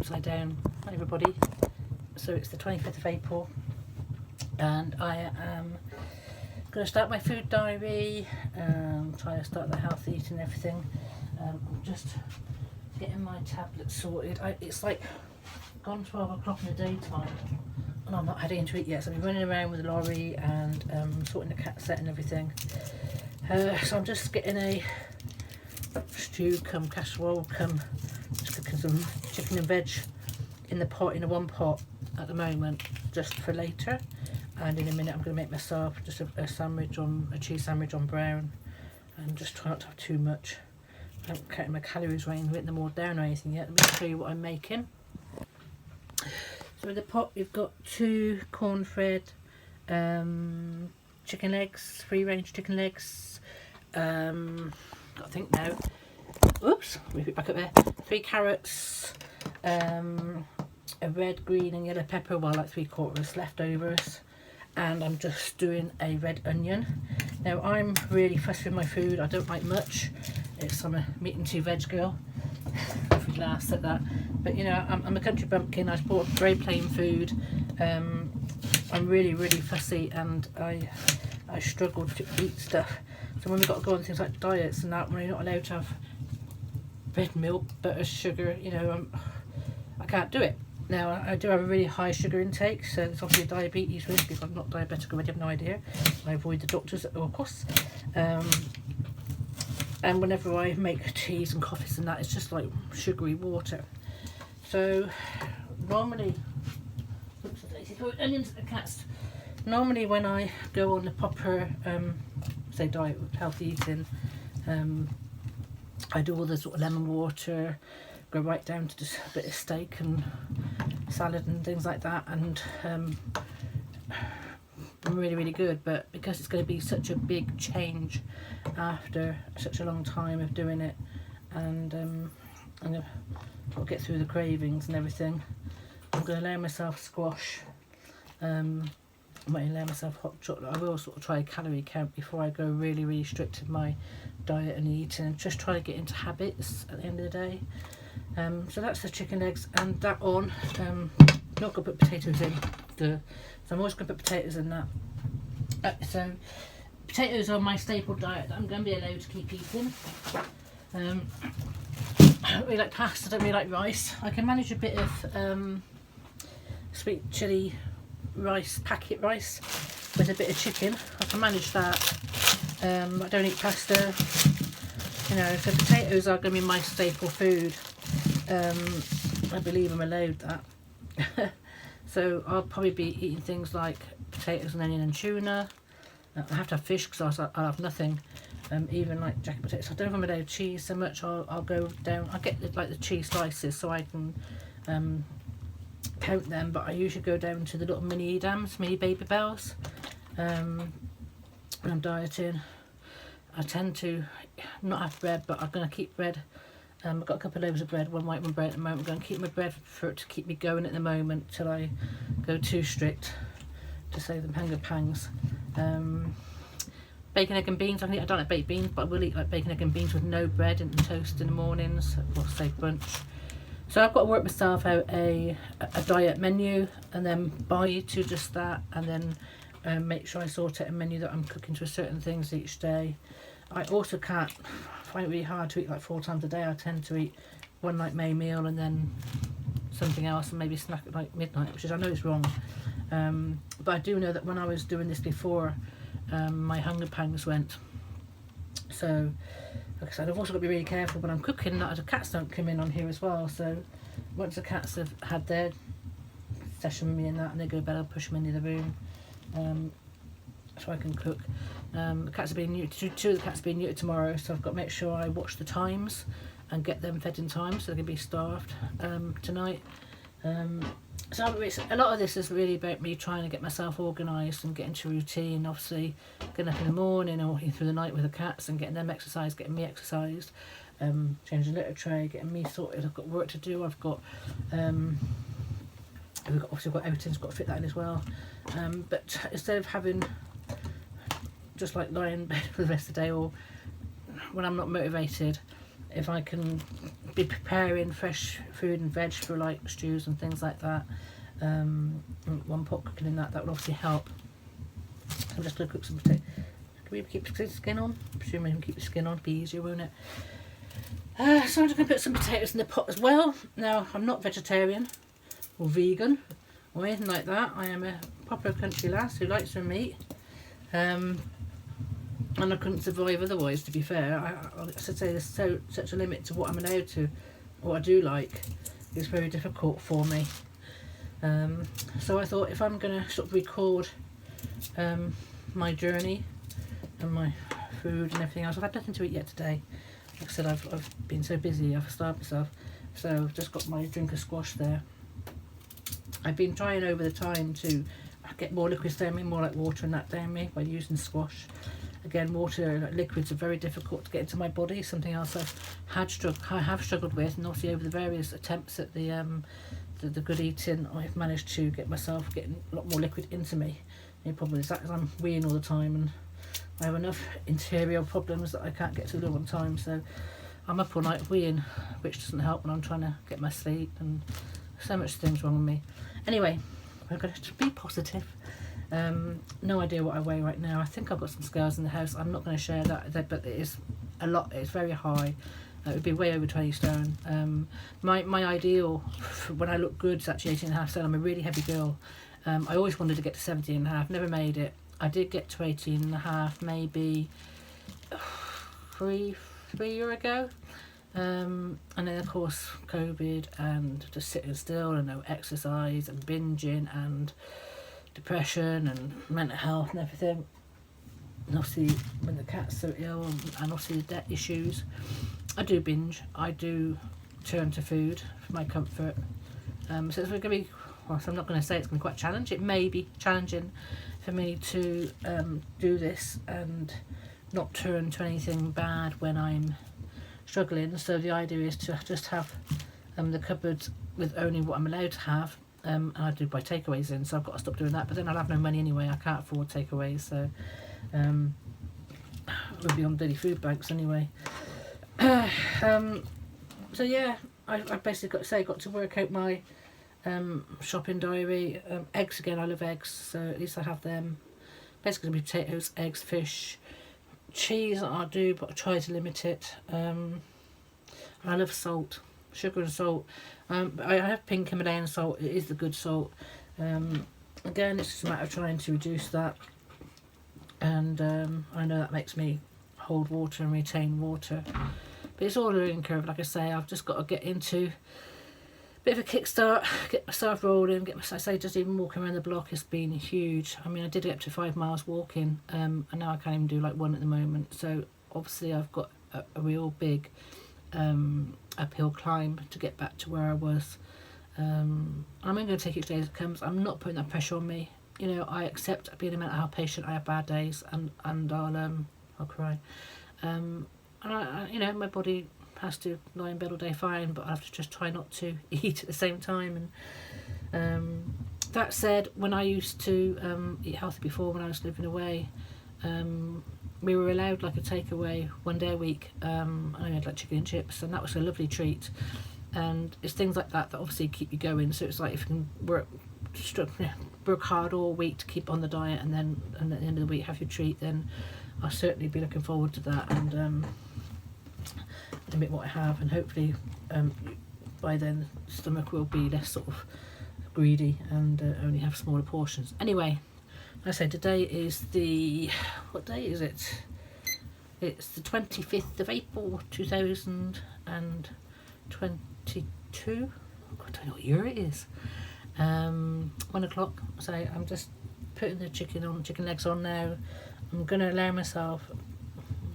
upside down. Hi everybody. So it's the 25th of April and I am going to start my food diary, try to start the healthy eating and everything. I'm just getting my tablet sorted. It's like gone 12 o'clock in the daytime and I'm not heading to it yet, so I've been running around with the lorry and sorting the cat set and everything. So I'm just getting a stew come casserole come just cooking some chicken and veg in the pot, in a one pot at the moment, just for later. And in a minute I'm going to make myself just a sandwich on a cheese sandwich on brown, and just try not to have too much. I haven't counted my calories or anything, written them all down or anything yet. Let me show you what I'm making. So in the pot we've got 2 corn-fed chicken legs, free range chicken legs. Got to think now. Oops, move it back up there. 3 carrots, a red, green and yellow pepper, well like 3/4 leftovers, and I'm just doing a red onion. Now I'm really fussy with my food, I don't like much. I'm a meat and 2 veg girl, if we last at that. But you know, I'm a country bumpkin, I bought very plain food. I'm really fussy and I struggle to eat stuff. So when we've got to go on things like diets and that, when you're not allowed to have red milk, butter, sugar, you know, I can't do it. Now I do have a really high sugar intake, so there's obviously a diabetes risk. If I'm not diabetic already, I have no idea. I avoid the doctors at all costs. And whenever I make teas and coffees and that, it's just like sugary water. So normally, oops, onions and cats. Normally when I go on the proper say diet with healthy eating, I do all the sort of lemon water, go right down to just a bit of steak and salad and things like that, and I'm really good. But because it's going to be such a big change after such a long time of doing it, and I'm going to get through the cravings and everything, I'm going to allow myself squash. I might allow myself hot chocolate. I will sort of try a calorie count before I go really strict with my diet and eating, and just try to get into habits at the end of the day. So that's the chicken legs, and that on, not going to put potatoes in, so I'm always going to put potatoes in that. So potatoes are my staple diet that I'm going to be allowed to keep eating. I don't really like pasta, I don't really like rice. I can manage a bit of sweet chilli rice, packet rice with a bit of chicken. I can manage that. I don't eat pasta, you know, so potatoes are going to be my staple food. I believe I'm allowed that. So I'll probably be eating things like potatoes and onion and tuna. I have to have fish because I'll have nothing. Even like jacket potatoes. I don't know if I'm allowed cheese so much. I'll go down. I get like the cheese slices so I can count them, but I usually go down to the little mini Edams, mini Baby Bells. When I'm dieting, I tend to not have bread, but I'm going to keep bread. I've got a couple of loaves of bread, one white, one brown at the moment. I'm going to keep my bread for it to keep me going at the moment till I go too strict to save them hunger pangs. Bacon, egg and beans. I don't like baked beans, but I will eat like bacon, egg and beans with no bread and toast in the mornings, or say brunch. So I've got to work myself out a diet menu and then buy to just that, and then make sure I sort out a menu that I'm cooking to certain things each day. I also can't find it really hard to eat like 4 times a day. I tend to eat one like main meal and then something else and maybe snack at like midnight, which is, I know it's wrong, but I do know that when I was doing this before, my hunger pangs went. So like I said, I've also got to be really careful when I'm cooking that the cats don't come in on here as well. So once the cats have had their session with me and that, and they go to bed, I'll push them into the room so I can cook. The cats are being neutered, 2 of the cats are being neutered tomorrow, so I've got to make sure I watch the times and get them fed in time so they can be starved tonight. So a lot of this is really about me trying to get myself organised and get into routine. Obviously getting up in the morning and walking through the night with the cats and getting them exercised, getting me exercised, changing the litter tray, getting me sorted. I've got work to do. I've got obviously got outings, got to fit that in as well. But instead of having just like lying in bed for the rest of the day, or when I'm not motivated, if I can be preparing fresh food and veg for like stews and things like that, one pot cooking in that will obviously help. I'm just going to cook some potatoes. Can we keep the skin on? I'm presuming we can keep the skin on, it'll be easier, won't it? So I'm just going to put some potatoes in the pot as well. Now, I'm not vegetarian or vegan or anything like that. I am a proper country lass who likes her meat. And I couldn't survive otherwise, to be fair. I should say there's such a limit to what I'm allowed to, what I do like. It's very difficult for me. So I thought if I'm going to sort of record my journey and my food and everything else, I've had nothing to eat yet today. Like I said, I've been so busy, I've starved myself. So I've just got my drink of squash there. I've been trying over the time to get more liquids down me, more like water and that down me by using squash. Again, water, liquids are very difficult to get into my body, something else I have struggled with, and obviously over the various attempts at the good eating, I've managed to get myself getting a lot more liquid into me. The problem is that I'm weeing all the time, and I have enough interior problems that I can't get to the loo on time, so I'm up all night weeing, which doesn't help when I'm trying to get my sleep, and so much things wrong with me. Anyway, we're going to be positive. No idea what I weigh right now. I think I've got some scales in the house. I'm not going to share that, but it is a lot. It's very high. It would be way over 20 stone. My ideal when I look good is actually 18.5 stone. I'm a really heavy girl. I always wanted to get to 17.5. Never made it. I did get to 18.5 maybe 3 years ago. And then of course COVID and just sitting still and no exercise and binging and depression and mental health and everything, and obviously when the cat's so ill and obviously the debt issues, I do binge, I do turn to food for my comfort. So it's going to be, well, so I'm not going to say it's going to be quite challenging. It may be challenging for me to do this and not turn to anything bad when I'm struggling. So the idea is to just have the cupboards with only what I'm allowed to have. And I do buy takeaways in, so I've got to stop doing that, but then I'll have no money anyway. I can't afford takeaways, so we'll be on bloody food banks anyway. So yeah, I basically got to work out my shopping diary. Eggs again, I love eggs, so at least I have them. Basically be potatoes, eggs, fish, cheese I do, but I try to limit it. I love salt, sugar and salt. I have pink Himalayan salt. It is the good salt. Again, it's just a matter of trying to reduce that, and I know that makes me hold water and retain water, but it's all a learning curve. Like I say, I've just got to get into a bit of a kickstart, get myself rolling, just even walking around the block has been huge. I mean, I did it up to 5 miles walking, and now I can't even do like 1 at the moment, so obviously I've got a real big uphill climb to get back to where I was. I'm only going to take each day as it comes. I'm not putting that pressure on me. You know, I accept being a mental health patient. I have bad days, and I'll cry. And I you know, my body has to lie in bed all day fine, but I have to just try not to eat at the same time. And that said, when I used to eat healthy before, when I was living away, we were allowed like a takeaway 1 day a week. I had like chicken and chips, and that was a lovely treat. And it's things like that that obviously keep you going. So it's like if you can work hard all week to keep on the diet, and then at the end of the week have your treat, then I'll certainly be looking forward to that and limit what I have, and hopefully by then the stomach will be less sort of greedy and only have smaller portions. Anyway, I say today is what day is it? It's the 25th of April 2022. I don't know what year it is. 1 o'clock. So I'm just putting the chicken legs on now. I'm going to allow myself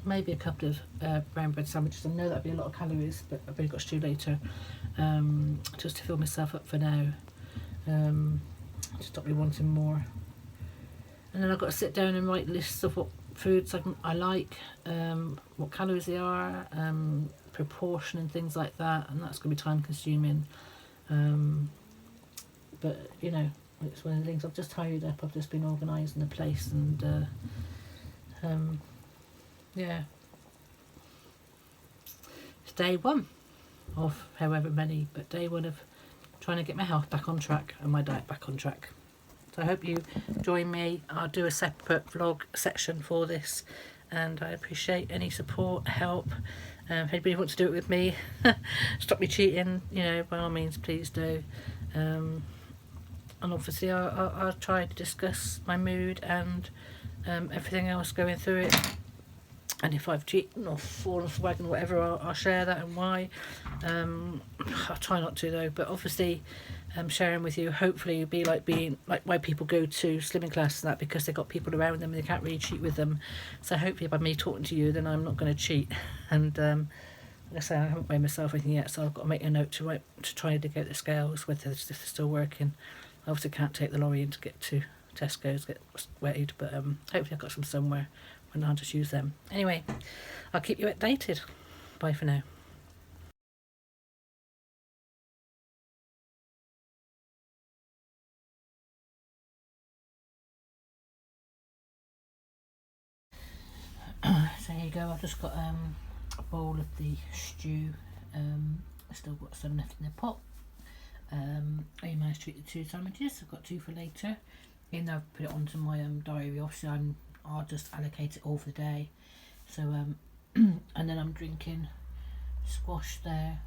maybe a couple of brown bread sandwiches. I know that'd be a lot of calories, but I've only got stew later, just to fill myself up for now, to stop me wanting more. And then I've got to sit down and write lists of what foods I like, what calories they are, proportion and things like that, and that's going to be time consuming. But you know, it's one of the things. I've just tidied up, I've just been organising the place, and yeah, to day one of however many, but day one of trying to get my health back on track and my diet back on track. So I hope you join me. I'll do a separate vlog section for this, and I appreciate any support, help. If anybody wants to do it with me, stop me cheating, you know, by all means, please do. And obviously I'll try to discuss my mood and everything else going through it. And if I've cheated or fallen off the wagon or whatever, I'll share that and why. I'll try not to though, but obviously sharing with you, hopefully it'll be like being like why people go to slimming class and that, because they've got people around them and they can't really cheat with them. So hopefully by me talking to you, then I'm not going to cheat. And like I say, I haven't weighed myself or anything yet, so I've got to make a note to try to dig out the scales, whether if they're still working. I obviously can't take the lorry in to get to Tesco's, get weighed, but hopefully I've got some somewhere and I'll just use them. Anyway, I'll keep you updated. Bye for now. So here you go, I've just got a bowl of the stew. I still got some left in the pot. I managed to eat the 2 sandwiches. I've got 2 for later. Even though I've put it onto my diary, obviously I'll just allocate it all for the day. So and then I'm drinking squash there.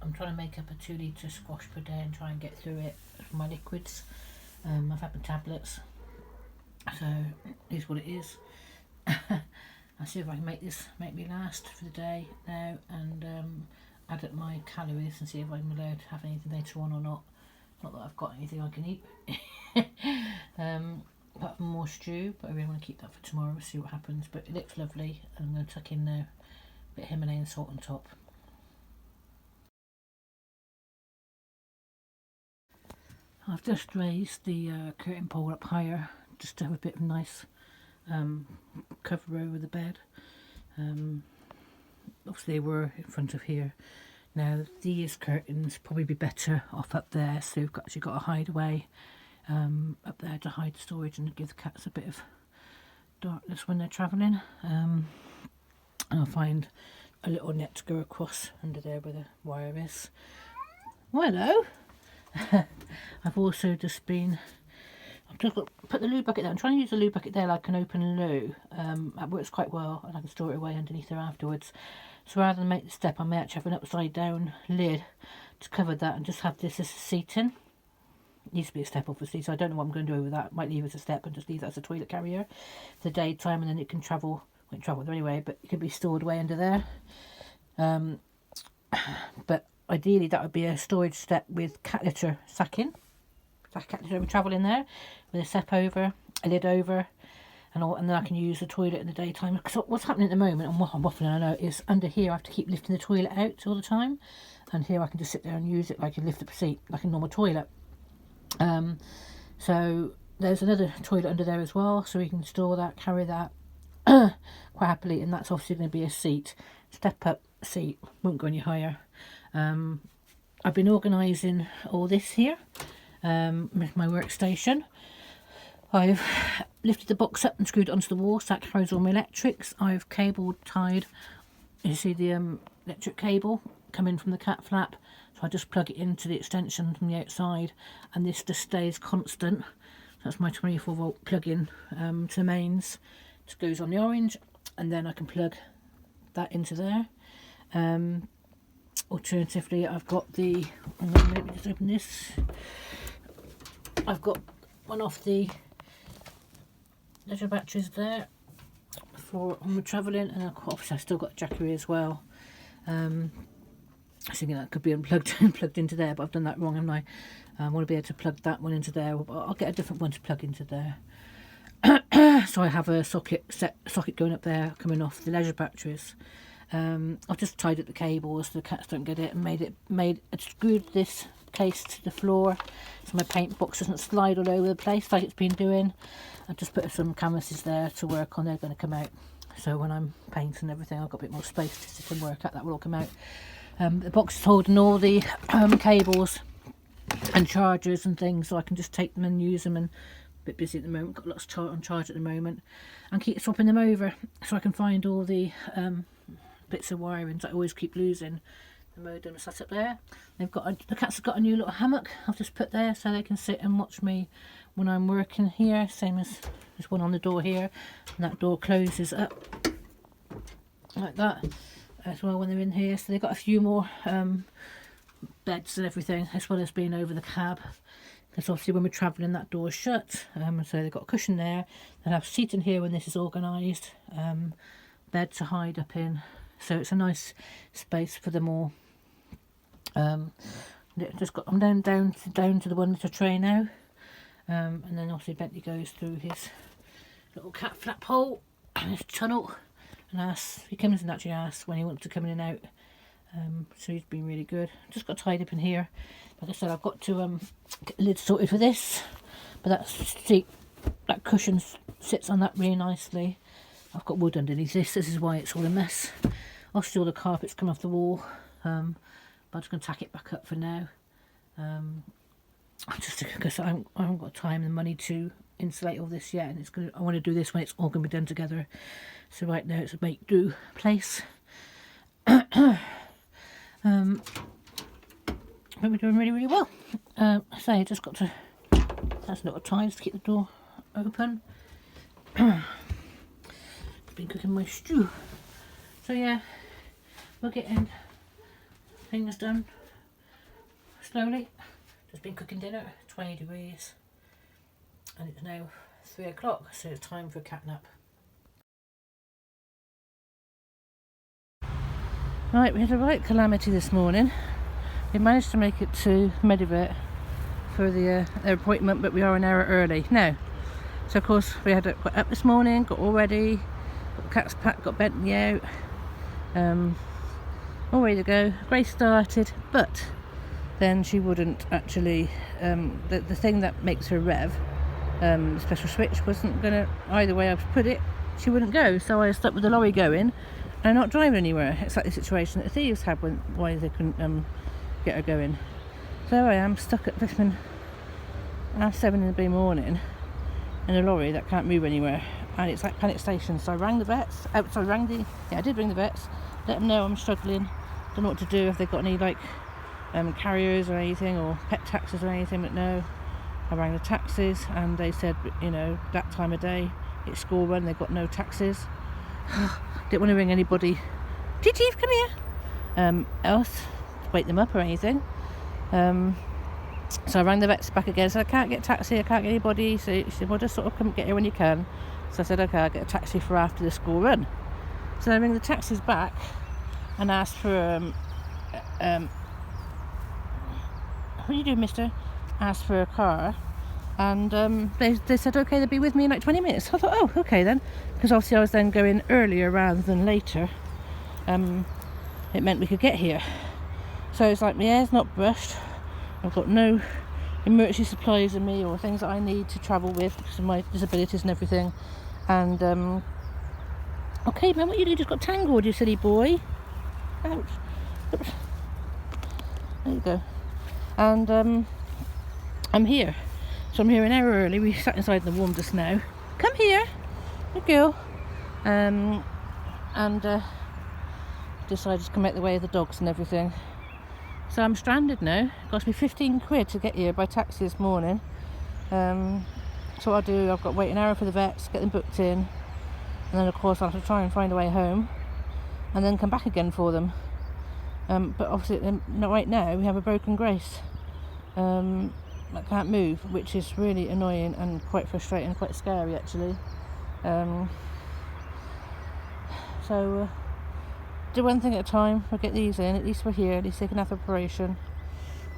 I'm trying to make up a 2 litre squash per day and try and get through it for my liquids. I've had my tablets, so it is what it is. I'll see if I can make me last for the day now, and add up my calories and see if I'm allowed to have anything later on or not. Not that I've got anything I can eat. Apart from more stew, but I really want to keep that for tomorrow, see what happens. But it looks lovely, and I'm going to tuck in now a bit of Himalayan salt on top. I've just raised the curtain pole up higher, just to have a bit of nice cover over the bed. Obviously they were in front of here. Now these curtains probably be better off up there, so you've actually got a hideaway up there to hide storage and give the cats a bit of darkness when they're travelling. And I'll find a little net to go across under there where the wire is. Well, hello. I've also just been, I've just got, put the loo bucket there. I'm trying to use the loo bucket there like an open loo. That works quite well, and I can store it away underneath there afterwards. So rather than make the step, I may actually have an upside down lid to cover that and just have this as a seating. It needs to be a step obviously, so I don't know what I'm going to do with that. Might leave it as a step and just leave that as a toilet carrier for the daytime, and then it can travel, won't travel there anyway, but it can be stored away under there. But ideally that would be a storage step with cat litter sacking. Cat litter would travel in there with a step over, a lid over, and then I can use the toilet in the daytime. Because what's happening at the moment, and what I'm waffling, I know, is under here I have to keep lifting the toilet out all the time, and here I can just sit there and use it like a lift up seat, like a normal toilet. So there's another toilet under there as well, so we can store that, carry that quite happily, and that's obviously going to be a seat, step up seat, won't go any higher. I've been organising all this here with my workstation. I've lifted the box up and screwed it onto the wall, so that carries all my electrics. I've cable tied, you see the electric cable coming from the cat flap, so I just plug it into the extension from the outside, and this just stays constant. So that's my 24 volt plug-in to the mains. It goes on the orange, and then I can plug that into there. Alternatively, I've got the, let me just open this. I've got one off the leisure batteries there for when we're travelling, and obviously I've still got Jackery as well. I was thinking that could be unplugged and plugged into there, but I've done that wrong, haven't I? I want to be able to plug that one into there, but I'll get a different one to plug into there. So I have a socket going up there coming off the leisure batteries. I've just tied up the cables so the cats don't get it, and I screwed this case to the floor so my paint box doesn't slide all over the place like it's been doing. I've just put some canvases there to work on. They're going to come out, so when I'm painting and everything I've got a bit more space to sit and work at. That will all come out. The box is holding all the cables and chargers and things, so I can just take them and use them, and a bit busy at the moment, got lots on charge at the moment, and keep swapping them over so I can find all the bits of wiring that I always keep losing. The modem sat up there. The cats have got a new little hammock I've just put there so they can sit and watch me when I'm working here, same as there's one on the door here, and that door closes up like that as well when they're in here. So they've got a few more beds and everything, as well as being over the cab, because obviously when we're travelling that door's shut. So they've got a cushion there, they'll have seat in here when this is organised, bed to hide up in, so it's a nice space for them all. I'm down to the one little tray now, and then obviously Bentley goes through his little cat flap hole and his tunnel and asks, he comes and actually asks when he wants to come in and out. So he's been really good. Just got tied up in here. Like I said, I've got to get the lid sorted for this, but that cushion sits on that really nicely. I've got wood underneath this is why it's all a mess. Obviously all the carpet's come off the wall, but I'm just going to tack it back up for now. Just because I haven't got time and money to insulate all this yet, and I want to do this when it's all going to be done together. So right now it's a make do place. But we're doing really, really well. So I just got to, that's a little ties to keep the door open. I've been cooking my stew. So yeah, we're getting things done slowly. Just been cooking dinner, 20 degrees, and it's now 3 o'clock, so it's time for a cat nap. Right, we had a right calamity this morning. We managed to make it to Medivet for their appointment, but we are an hour early now. So of course we got up this morning, got all ready, got the cats packed, got Bentley out, all ready to go. Grace started, but then she wouldn't actually, the thing that makes her rev, the special switch, wasn't gonna, either way I put it, she wouldn't go. So I stuck with the lorry going and not driving anywhere. It's like the situation that the thieves had why they couldn't get her going. So there I am, stuck at flipping 7 in the morning in a lorry that can't move anywhere, and it's like panic station. So I rang the vets. I did ring the vets, let them know I'm struggling, don't know what to do, if they've got any like carriers or anything, or pet taxis or anything. But no, I rang the taxis and they said, you know, that time of day it's school run, they've got no taxis. Didn't want to ring anybody, Chief, come here, else to wake them up or anything. So I rang the vets back again, said I can't get a taxi, I can't get anybody. So she said, well, just sort of come get here when you can. So I said, okay, I'll get a taxi for after the school run. So I ring the taxis back and asked for what are you doing, mister? Asked for a car, and they said okay, they'll be with me in like 20 minutes. I thought, oh, okay then, because obviously I was then going earlier rather than later. It meant we could get here. So it's like my hair's not brushed, I've got no emergency supplies in me or things that I need to travel with because of my disabilities and everything. And okay man, what you just got tangled, you silly boy. Ouch. There you go. And I'm here. So I'm here an hour early. We sat inside in the warm just now. Come here, good girl. And decided to come out the way of the dogs and everything. So I'm stranded now. It cost me 15 quid to get here by taxi this morning. So what I'll do, I've got to wait an hour for the vets, get them booked in, and then of course I'll have to try and find a way home and then come back again for them. But obviously right now we have a broken Grace that can't move, which is really annoying and quite frustrating, quite scary actually. So do one thing at a time. We'll get these in, at least we're here, at least they can have the operation.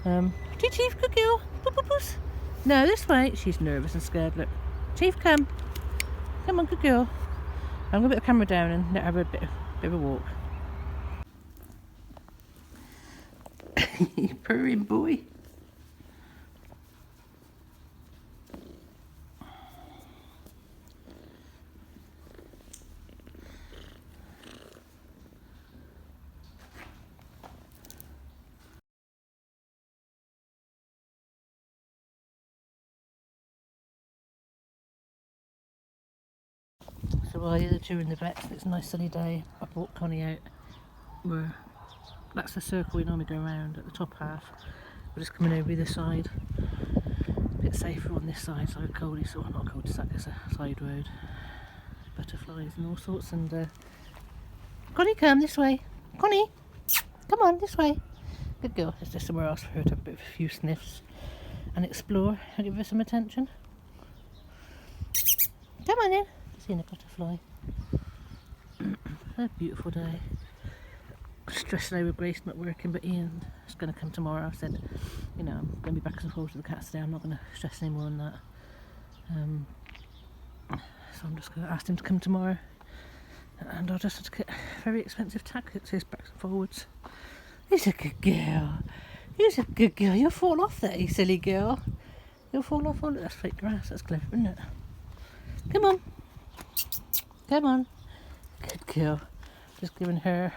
Chief, good girl. No, this way. She's nervous and scared, look. Chief, come on, good girl. I'm going to put the camera down and let her have a bit of a walk. Purring boy. So while the other two are in the vets, it's a nice sunny day. I brought Connie out that's the circle we normally go around at the top half. We're just coming over either side. A bit safer on this side, so cul-de-sac, not a cul-de-sac, it's a side road. Butterflies and all sorts, and Connie, come this way. Connie, come on this way. Good girl. There's just somewhere else for her to have a bit of a few sniffs and explore and give her some attention. Come on in. Seeing a butterfly. A beautiful day. Stressing over Grace not working, but Ian is going to come tomorrow. I said, you know, I'm going to be back and forth with the cats today. I'm not going to stress any more on that. So I'm just going to ask him to come tomorrow, and I'll just have to get very expensive taxis back and forwards. He's a good girl. He's a good girl. You'll fall off there, you silly girl. You'll fall off. Oh, look, that's fake grass. That's clever, isn't it? Come on. Come on. Good girl. Just giving her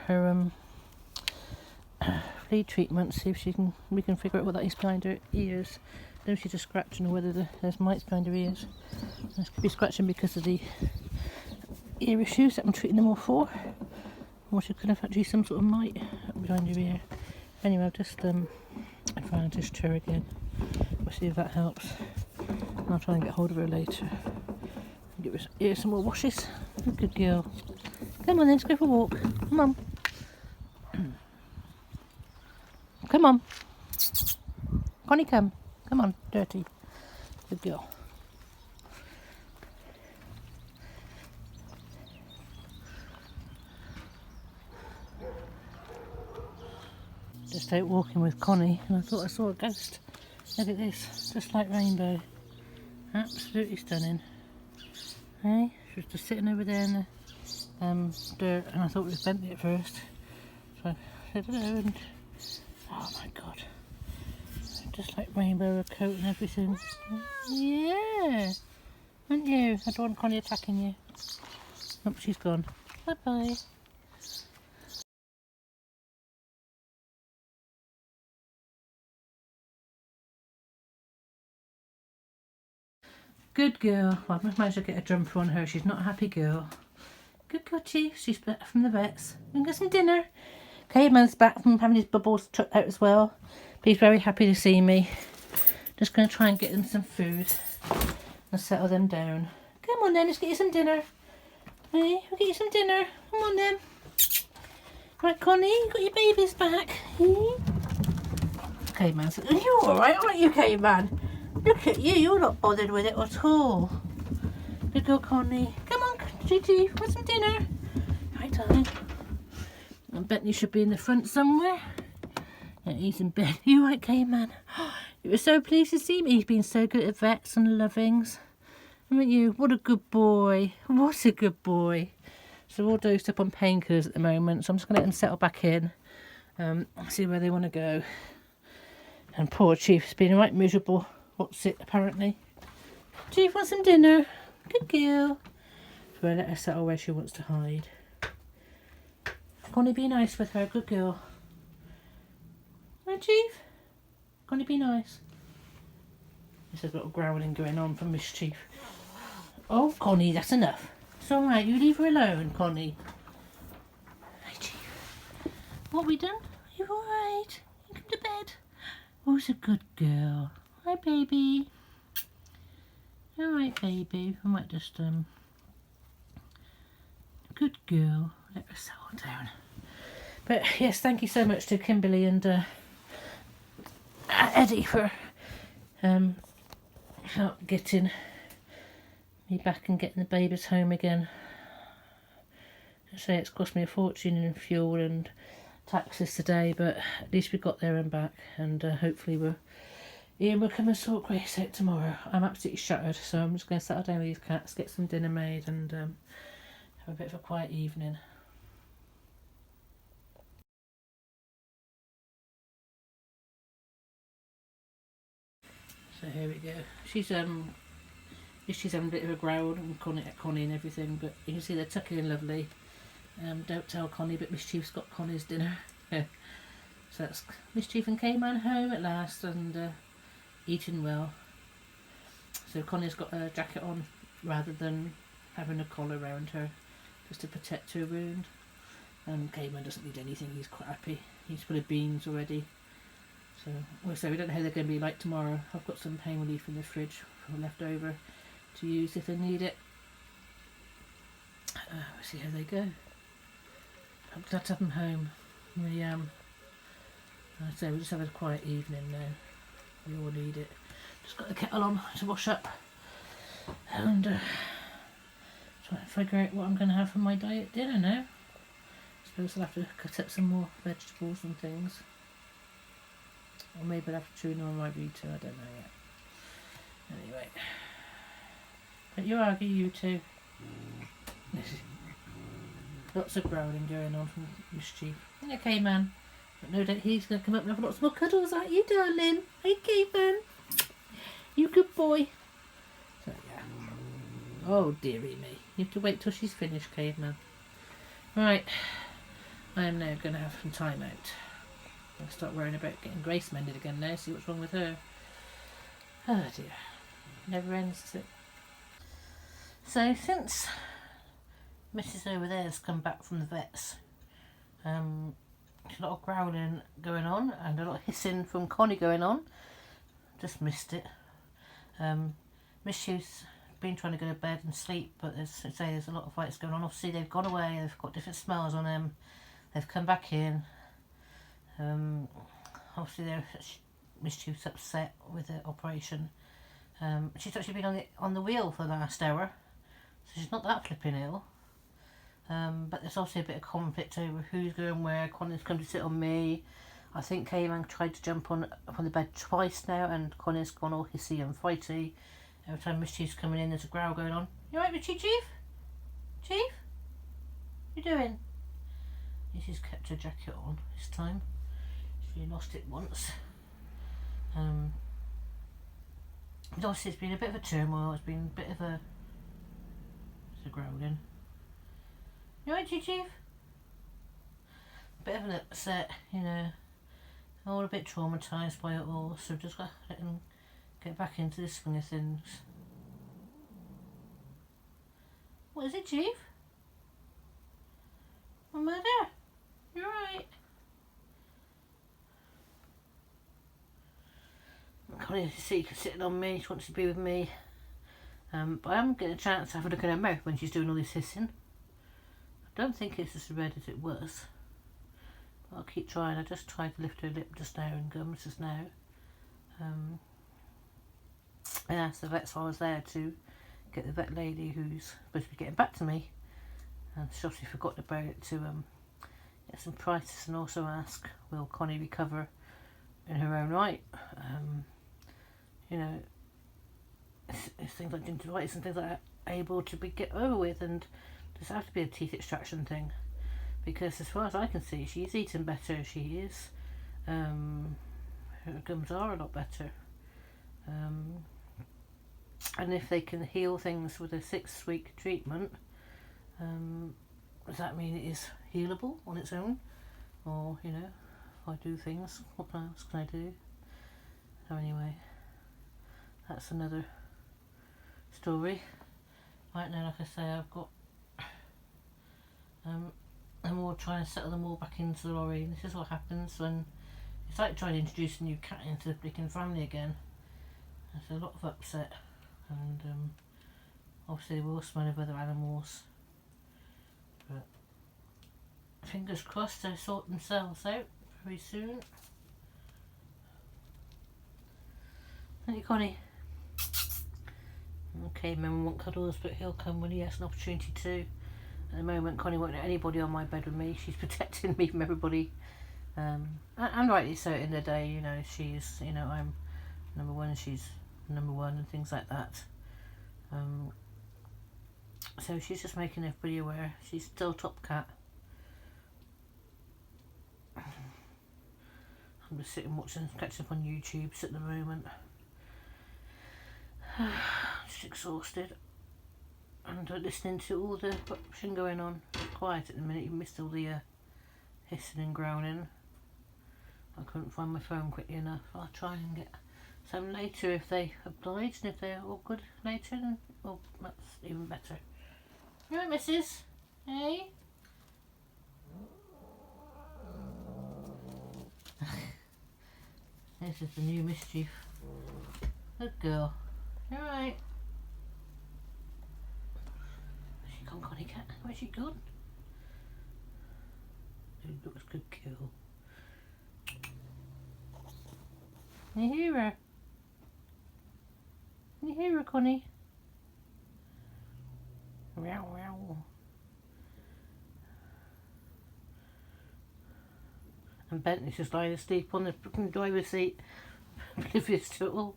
flea treatment, see if we can figure out what that is behind her ears. I don't know if she's just scratching or whether there's mites behind her ears. This could be scratching because of the ear issues that I'm treating them all for. Or she could have actually some sort of mite behind her ear. Anyway, I'll just advantage her again. We'll see if that helps. And I'll try and get hold of her later. Give her ear some more washes. Good girl. Come on then, let's go for a walk. Come on. Come on. Connie, come. Come on, dirty. Good girl. Just out walking with Connie, and I thought I saw a ghost. Look at this, just like rainbow. Absolutely stunning. Hey, she was just sitting over there in the dirt, and I thought it was Bentley at first. So I said hello, and oh my god, just like rainbow, her coat and everything. Yeah, aren't you? I don't want Connie attacking you. Oh, she's gone. Bye bye. Good girl. Well, I've managed to get a jumper on her. She's not a happy girl. Good girl, Chief. She's back from the vets. We can get some dinner. Caveman's back from having his bubbles chucked out as well. But he's very happy to see me. Just going to try and get them some food and settle them down. Come on then, let's get you some dinner. Hey, we'll get you some dinner. Come on then. Right, Connie, you got your babies back. Caveman says, are you alright, aren't you, Caveman? Look at you, you're not bothered with it at all. Good girl, Connie. Come on, Gigi, want some dinner? Right, darling. I bet you should be in the front somewhere. Yeah, he's in bed. You right, Caveman? You were so pleased to see me. He's been so good at vets and lovings. Haven't you? What a good boy. What a good boy. So we're all dosed up on painkillers at the moment, so I'm just going to let them settle back in. See where they want to go. And poor Chief's been right miserable. What's it, apparently? Chief wants some dinner. Good girl. So we'll let her settle where she wants to hide. Connie, be nice with her. Good girl. Right, Chief? Connie, be nice. There's a little growling going on from Mischief. Oh, Connie, that's enough. It's all right. You leave her alone, Connie. Hey, Chief. What have we done? You all right? You come to bed? Who's a good girl? Hi, baby. All right, baby. I might just good girl. Let her settle down. But yes, thank you so much to Kimberly and Eddie for help getting me back and getting the babies home again. I say it's cost me a fortune in fuel and taxes today, but at least we got there and back, and hopefully Ian will come and sort Grace out tomorrow. I'm absolutely shattered, so I'm just going to settle down with these cats, get some dinner made, and have a bit of a quiet evening. So here we go. She's having a bit of a growl and Connie and everything, but you can see they're tucking in lovely. Don't tell Connie, but Mischief's got Connie's dinner. So that's Mischief and Caveman home at last, and eating well. So Connie's got a jacket on rather than having a collar around her, just to protect her wound. Caveman doesn't need anything, he's quite happy. He's full of beans already. So, we don't know how they're going to be like tomorrow. I've got some pain relief in the fridge left over to use if they need it. We'll see how they go. I'm glad to have them home. Really am. So we'll just have a quiet evening now. We all need it. Just got the kettle on to wash up. And try to figure out what I'm going to have for my diet dinner now. I suppose I'll have to cut up some more vegetables and things. Or maybe I'll have tuna on my burrito, I don't know yet. Anyway. But you argue, you two. Lots of growling going on from Mischief. Okay, man. But no doubt he's going to come up and have lots more cuddles, aren't you, darling? Okay, man. You good boy. So, yeah. Oh, dearie me. You have to wait till she's finished, Caveman. Right. I am now going to have some time out. I'll start worrying about getting Grace mended again now, see what's wrong with her. Oh, dear. Never ends, does it? So, since Mrs. over there has come back from the vets, there's a lot of growling going on and a lot of hissing from Connie going on. Just missed it. Mischief's been trying to go to bed and sleep, but there's a lot of fights going on. Obviously they've gone away, they've got different smells on them, they've come back in. Obviously Mischief's upset with the operation. She's actually been on the wheel for the last hour, so she's not that flipping ill. But there's obviously a bit of conflict over who's going where. Connie's come to sit on me. I think Caveman tried to jump on the bed twice now, and Connie's gone all hissy and fighty. Every time Mischief's coming in, there's a growl going on. You alright, Richie, Chief? Chief? What you doing? She's kept her jacket on this time. She lost it once. But obviously it's been a bit of a turmoil. It's been a bit of a... It's a growling. You alright, Chief? Bit of an upset, you know. All a bit traumatised by it all, so just got to let him get back into the swing of things. What is it, Chief? What's the matter? You alright? Connie, you see, sitting on me, she wants to be with me. But I haven't got a chance to have a look at her mouth when she's doing all this hissing. I don't think it's as red as it was. But I'll keep trying. I just tried to lift her lip just now and gums just now. I asked the vets while I was there to get the vet lady who's supposed to be getting back to me, and she obviously forgot about it, to get some prices and also ask, will Connie recover in her own right? You know, it's things like gingivitis and things like that able to be get over with, and does have to be a teeth extraction thing, because as far as I can see, she's eating better. She is. Her gums are a lot better. And if they can heal things with a 6-week treatment, does that mean it is healable on its own? Or, you know, if I do things, what else can I do? So anyway, that's another story. Right now, like I say, I've got I'm all trying to settle them all back into the lorry. This is what happens when it's like trying to introduce a new cat into the freaking family again. There's a lot of upset, and obviously we're all smelling of other animals, but fingers crossed they'll sort themselves out very soon. Thank you, Connie. Okay, Mum won't cuddles, but he'll come when he has an opportunity to. At the moment, Connie won't let anybody on my bed with me. She's protecting me from everybody, and rightly so. In the day, you know, she's, you know, I'm number one, she's number one, and things like that. So she's just making everybody aware. She's still top cat. I'm just sitting watching, catching up on YouTube at the moment. Just exhausted. And listening to all the corruption going on. It's quiet at the minute. You missed all the hissing and growling. I couldn't find my phone quickly enough. I'll try and get some later if they oblige, and if they're all good later, then well, that's even better. You right, missus? Hey? This is the new mischief. Good girl. Alright. Where's she gone, Connie cat? Where's she gone? Who looks good girl? Can you hear her? Can you hear her, Connie? Meow meow. And Bentley's just lying asleep on the driver's seat, oblivious to it all.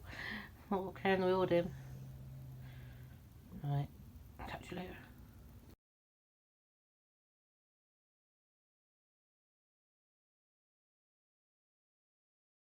Not carrying the wheel with him. Right, catch you later.